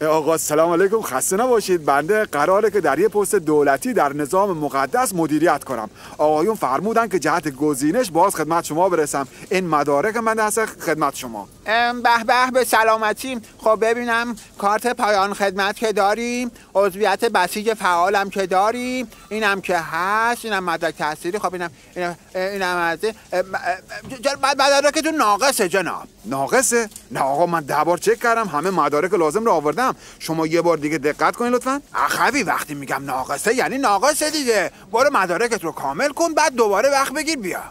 آقا سلام علیکم، خسته نباشید. بنده قراره که در یه پست دولتی در نظام مقدس مدیریت کنم. آقایون فرمودن که جهت گزینش باز خدمت شما برسم. این مدارک من هست خدمت شما. به به سلامتی. خب ببینم کارت پایان خدمت که داریم، عضویت بسیج فعالم که داریم، اینم که هست، اینم مدرک تحصیلی. خب اینم از مدارکتون ناقصه جناب. ناقصه؟ نه آقا، من 10 بار چک کردم، همه مدارک لازم رو آوردم. شما یه بار دیگه دقت کنین لطفاً. اخوی وقتی میگم ناقصه یعنی ناقصه دیگه. برو مدارکت رو کامل کن، بعد دوباره وقت بگیر بیا.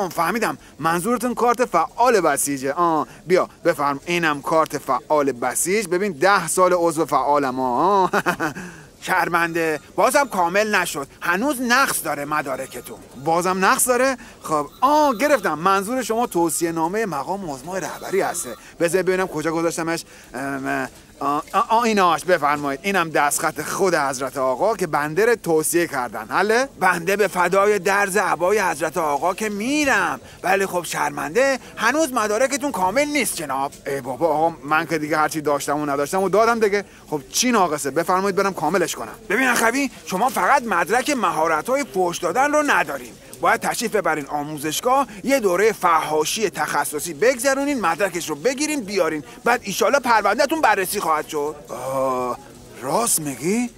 فهمیدم، منظورتون کارت فعال بسیجه. بیا بفرم، اینم کارت فعال بسیج. ببین 10 سال عضو فعالم. شرمنده، بازم کامل نشد، هنوز نقص داره مدارکتون. بازم نقص داره؟ خب گرفتم، منظور شما توصیه نامه مقام مزمع رهبری هسته. بذار ببینم کجا گذاشتمش. ایناش بفرمایید. اینم دستخط خود حضرت آقا که بنده رو توصیه کردن. حله؟ بنده به فدای درز عبای حضرت آقا که میرم. ولی خب شرمنده، هنوز مدارکتون کامل نیست جناب. ای بابا آقا، من که دیگه هرچی داشتم و نداشتم و دادم دیگه. خب چی ناقصه؟ بفرمایید برم کاملش کنم. ببین اخوی، شما فقط مدرک مهارت‌های فحش دادن رو ندارین. باید تشریف ببرین آموزشگاه، یه دوره فحاشی تخصصی بگذرونین، مدرکش رو بگیرین بیارین، بعد ایشالا پروندهتون بررسی خواهد شد. راست میگی؟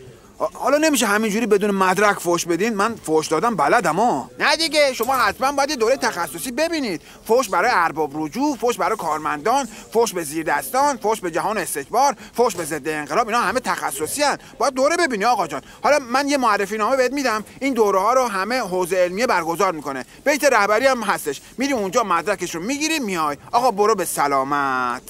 حالا نمیشه همینجوری بدون مدرک فحش بدین؟ من فحش دادم بلدم. نه دیگه، شما حتما باید دوره تخصصی ببینید. فحش برای ارباب رجوع، فحش برای کارمندان، فحش به زیردستان، فحش به جهان استکبار، فحش به ضد انقلاب، اینا همه تخصصی ان. باید دوره ببینی آقا جان. حالا من یه معرفی نامه بهت میدم، این دوره ها رو همه حوزه علمیه برگزار میکنه. بیت رهبری هم هستش، میری اونجا مدرکش رو میگیری میای. آقا برو به سلامت.